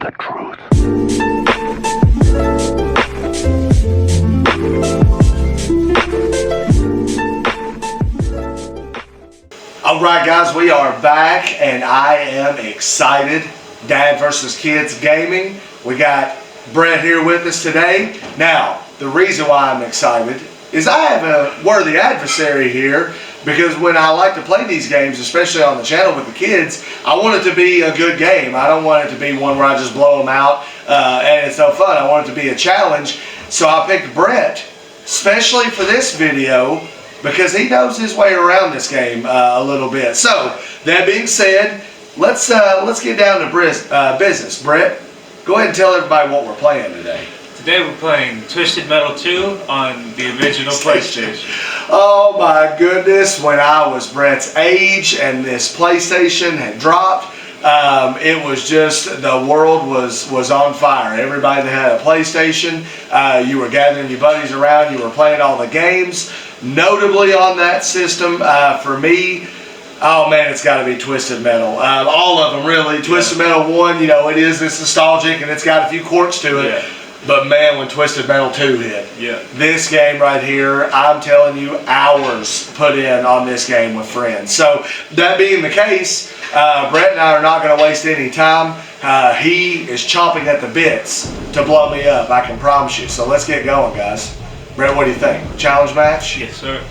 the truth. All right, guys, we are back, and I am excited. Dad versus Kids Gaming. We got Brett here with us today. Now, the reason why I'm excited is I have a worthy adversary here, because when I like to play these games, especially on the channel with the kids, I want it to be a good game. I don't want it to be one where I just blow them out and it's no fun. I want it to be a challenge. So I picked Brett, especially for this video, because he knows his way around this game a little bit. So, that being said, let's get down to business. Brett, go ahead and tell everybody what we're playing today. Today we're playing Twisted Metal 2 on the original PlayStation. Oh my goodness, when I was Brett's age and this PlayStation had dropped, it was just, the world was on fire. Everybody that had a PlayStation, you were gathering your buddies around, you were playing all the games. Notably on that system, for me, oh man, it's got to be Twisted Metal. All of them, really. Twisted Metal 1, you know, it's nostalgic and it's got a few quirks to it. Yeah. But man, when Twisted Metal 2 hit, this game right here, I'm telling you, hours put in on this game with friends. So that being the case, Brett and I are not going to waste any time. He is chomping at the bits to blow me up, I can promise you. So let's get going, guys. Brett, what do you think? Challenge match? Yes, sir.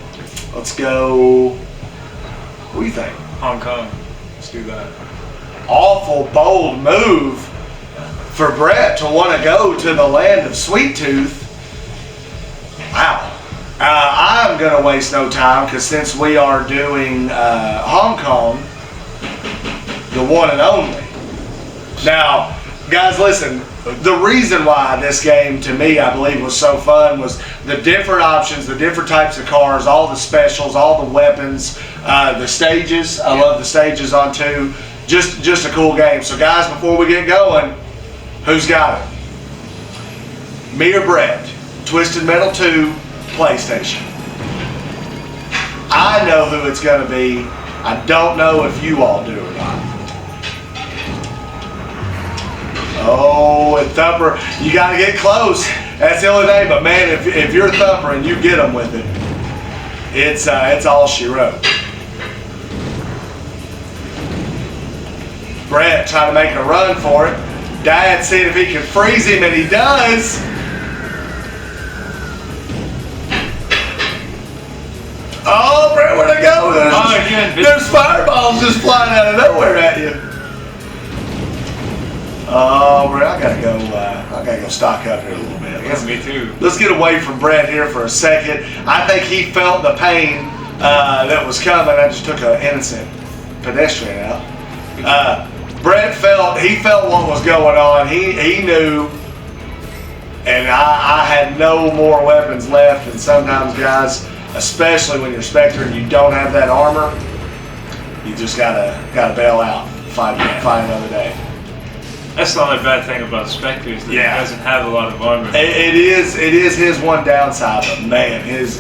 Let's go. What do you think? Hong Kong. Let's do that. Awful bold move for Brett to want to go to the land of Sweet Tooth. Wow. I'm going to waste no time, because since we are doing Hong Kong, the one and only. Now, guys, listen. The reason why this game, to me, I believe was so fun was the different options, the different types of cars, all the specials, all the weapons, the stages. I love the stages on 2. Just a cool game. So, guys, before we get going, who's got it? Me or Brett? Twisted Metal 2, PlayStation. I know who it's going to be. I don't know if you all do or not. Oh, and Thumper, you got to get close. That's the only thing. But man, if you're Thumper and you get them with it, it's all she wrote. Brett trying to make a run for it. Dad seeing if he can freeze him, and he does. Oh, Brett, where'd it go? There's fireballs just flying out of nowhere at you. Oh, Brett, I gotta go stock up here a little bit. Me too. Let's get away from Brett here for a second. I think he felt the pain that was coming. I just took an innocent pedestrian out. Brett felt what was going on. He knew, and I had no more weapons left. And sometimes, guys, especially when you're Spectre and you don't have that armor, you just gotta bail out, find another day. That's the only bad thing about Spectre, is that he doesn't have a lot of armor. It is his one downside, but man, his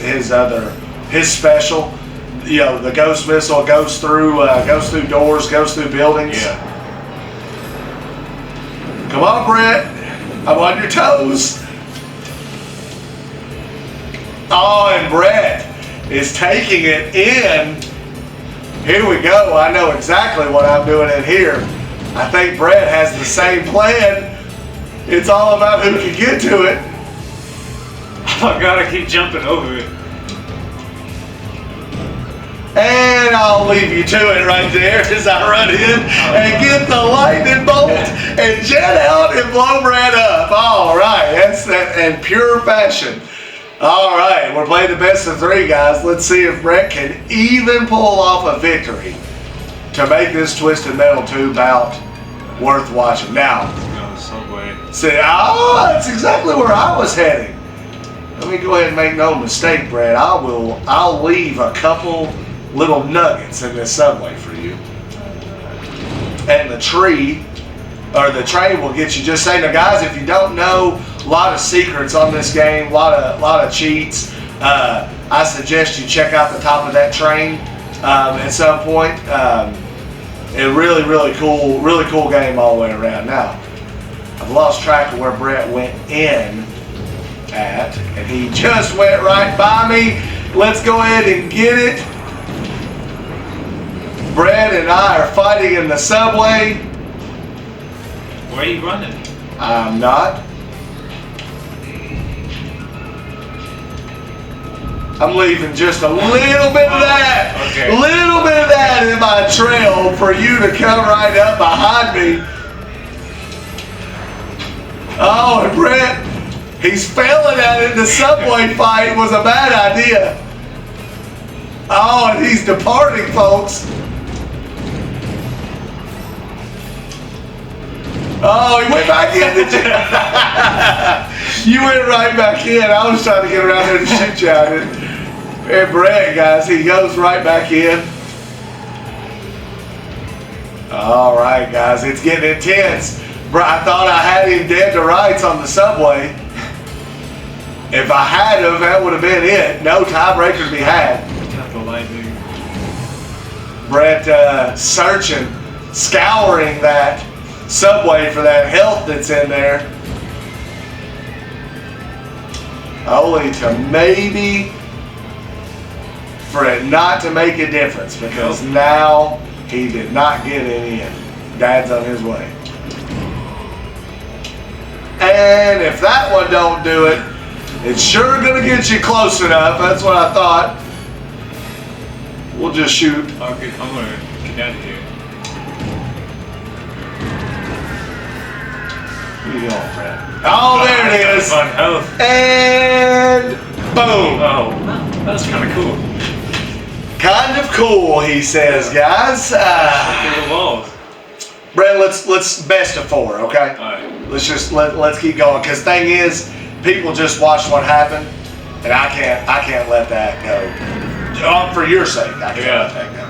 special, you know, the ghost missile goes through doors, goes through buildings. Yeah. Come on, Brett. I'm on your toes. Oh, and Brett is taking it in. Here we go. I know exactly what I'm doing in here. I think Brett has the same plan. It's all about who can get to it. Oh God, I keep jumping over it. And I'll leave you to it right there as I run in and get the lightning bolt and jet out and blow Brett up. All right, that's that in pure fashion. All right, we're playing the best of 3, guys. Let's see if Brett can even pull off a victory to make this Twisted Metal 2 bout worth watching. Now, see, that's exactly where I was heading. Let me go ahead and make no mistake, Brett. I'll leave a couple little nuggets in this subway for you. And the train will get you. Just saying, now guys, if you don't know, a lot of secrets on this game, a lot of cheats. I suggest you check out the top of that train at some point. A really cool game all the way around. Now, I've lost track of where Brett went in at, and he just went right by me. Let's go ahead and get it. Brett and I are fighting in the subway. Where are you running? I'm not. I'm leaving just a little bit of that, little bit of that in my trail for you to come right up behind me. Oh, and Brett, he's failing at it. The subway fight was a bad idea. Oh, and he's departing, folks. Oh, he went back in, did you? You went right back in. I was trying to get around there to shoot you at it. And Brett, guys, he goes right back in. All right, guys, it's getting intense. I thought I had him dead to rights on the subway. If I had him, that would have been it. No tiebreaker to be had. Brett searching, scouring that subway for that health that's in there. Only to maybe for it not to make a difference, because now he did not get it in. Dad's on his way. And if that one don't do it, it's sure gonna get you close enough. That's what I thought. We'll just shoot. Okay, I'm gonna get out of here. What are you doing, Fred? Oh, there it is. Fun health. And boom. Oh, that's kind of cool. Kind of cool, he says, guys. Through the walls. Brett, let's best of 4, okay? All right. Let's keep going. Because thing is, people just watched what happened, and I can't let that go. For your sake, I can't let that go.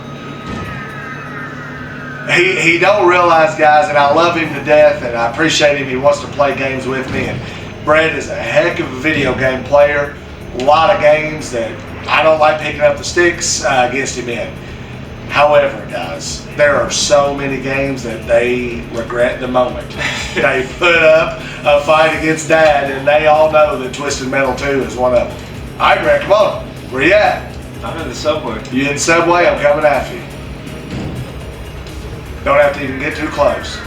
He don't realize, guys, and I love him to death, and I appreciate him. He wants to play games with me, and Brett is a heck of a video game player. A lot of games that I don't like picking up the sticks against him in. However, guys, there are so many games that they regret the moment they put up a fight against Dad, and they all know that Twisted Metal 2 is one of them. All right, Brett, come on. Where you at? I'm in the subway. You in the subway? I'm coming after you. Don't have to even get too close.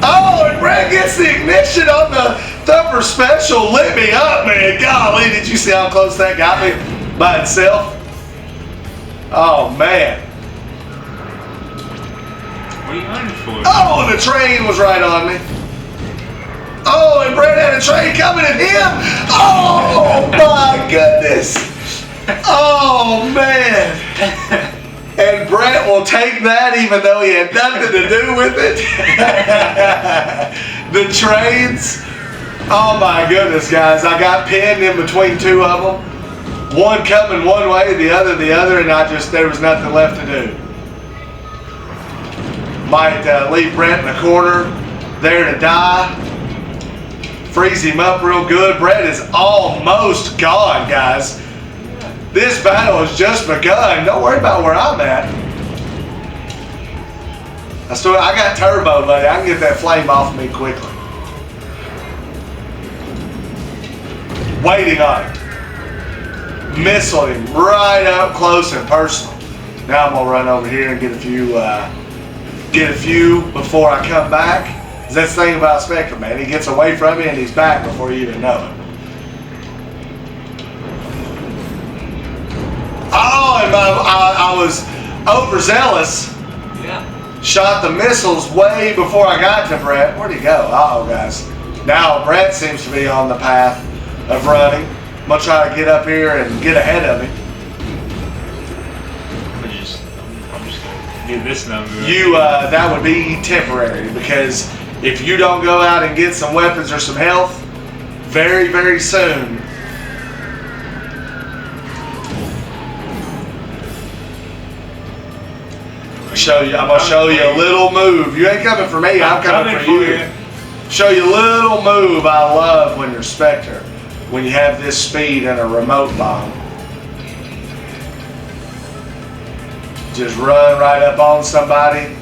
Oh, and Brett gets the ignition on the Thumper Special. Lit me up, man. Golly, did you see how close that got me by itself? Oh, man. What are you running for? Oh, and the train was right on me. Oh, and Brett had a train coming at him. Oh, my goodness. Oh, man. And Brett will take that even though he had nothing to do with it. The trains. Oh my goodness, guys. I got pinned in between 2 of them. One coming one way, the other, and there was nothing left to do. Might leave Brett in the corner there to die. Freeze him up real good. Brett is almost gone, guys. This battle has just begun. Don't worry about where I'm at. I got turbo, buddy. I can get that flame off me quickly. Waiting on it. Missile him right up close and personal. Now I'm gonna run over here and get a few before I come back. That's the thing about Spectre, man. He gets away from me and he's back before you even know it. Oh, and I was overzealous. Yeah. Shot the missiles way before I got to Brett. Where'd he go? Uh-oh, guys. Now Brett seems to be on the path of running. I'm going to try to get up here and get ahead of him. I'm just going to get this number. That would be temporary, because if you don't go out and get some weapons or some health, very, very soon, I'm gonna show you a little move. You ain't coming for me, I'm coming for you. Show you a little move I love when you're Spectre, when you have this speed and a remote bomb. Just run right up on somebody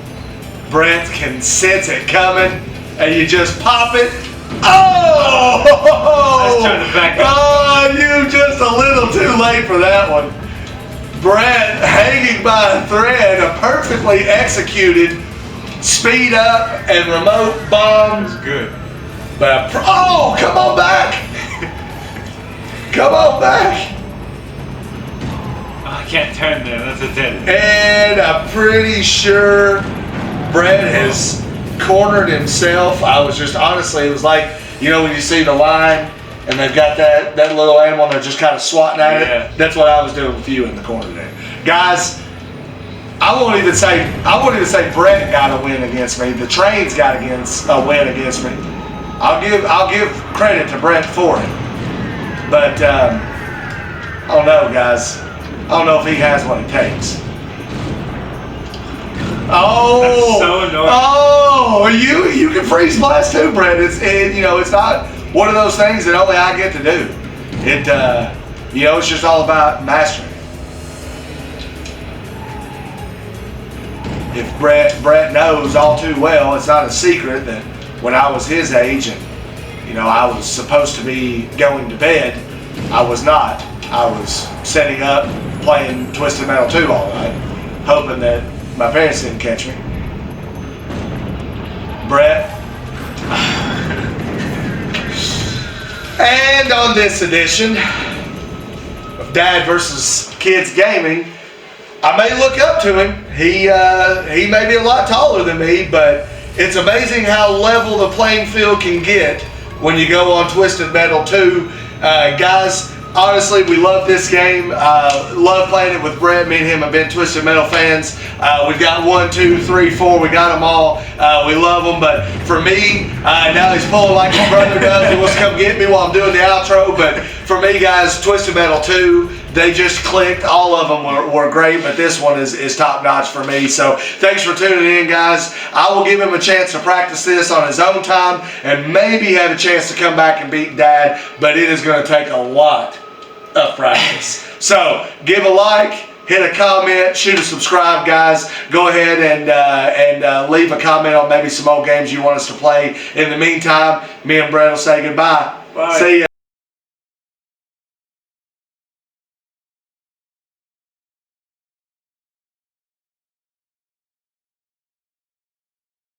Brett can sense it coming, and you just pop it. Oh! I was trying to back up. Oh, you just a little too late for that one. Brett hanging by a thread, a perfectly executed speed up and remote bombs. Good. But oh, come on back! Come on back! Oh, I can't turn there. That's a dead. And I'm pretty sure Brett has cornered himself. I was just honestly, it was like, you know, when you see the line and they've got that little animal and they're just kind of swatting at it. That's what I was doing with you in the corner there, guys. I won't even say Brett got a win against me. The train's got a win against me. I'll give credit to Brett for it. But I don't know, guys. I don't know if he has what it takes. Oh, that's so annoying. Oh, you can freeze blast too, Brett. It's not one of those things that only I get to do. It's just all about mastering. If Brett knows all too well, it's not a secret that when I was his age and I was supposed to be going to bed, I was not. I was setting up, playing Twisted Metal 2 all night, hoping that my parents didn't catch me. Brett. And on this edition of Dad versus Kids Gaming, I may look up to him. He may be a lot taller than me, but it's amazing how level the playing field can get when you go on Twisted Metal 2. Guys, honestly, we love this game. Love playing it with Brett. Me and him have been Twisted Metal fans. We've got 1, 2, 3, 4. We got them all. We love them. But for me, now he's pulling like his brother does. He wants to come get me while I'm doing the outro. But for me, guys, Twisted Metal 2, they just clicked. All of them were great, but this one is top notch for me. So thanks for tuning in, guys. I will give him a chance to practice this on his own time and maybe have a chance to come back and beat Dad, but it is going to take a lot of practice. So give a like, hit a comment, shoot a subscribe, guys. Go ahead and leave a comment on maybe some old games you want us to play. In the meantime, me and Brett will say goodbye. Bye. See ya.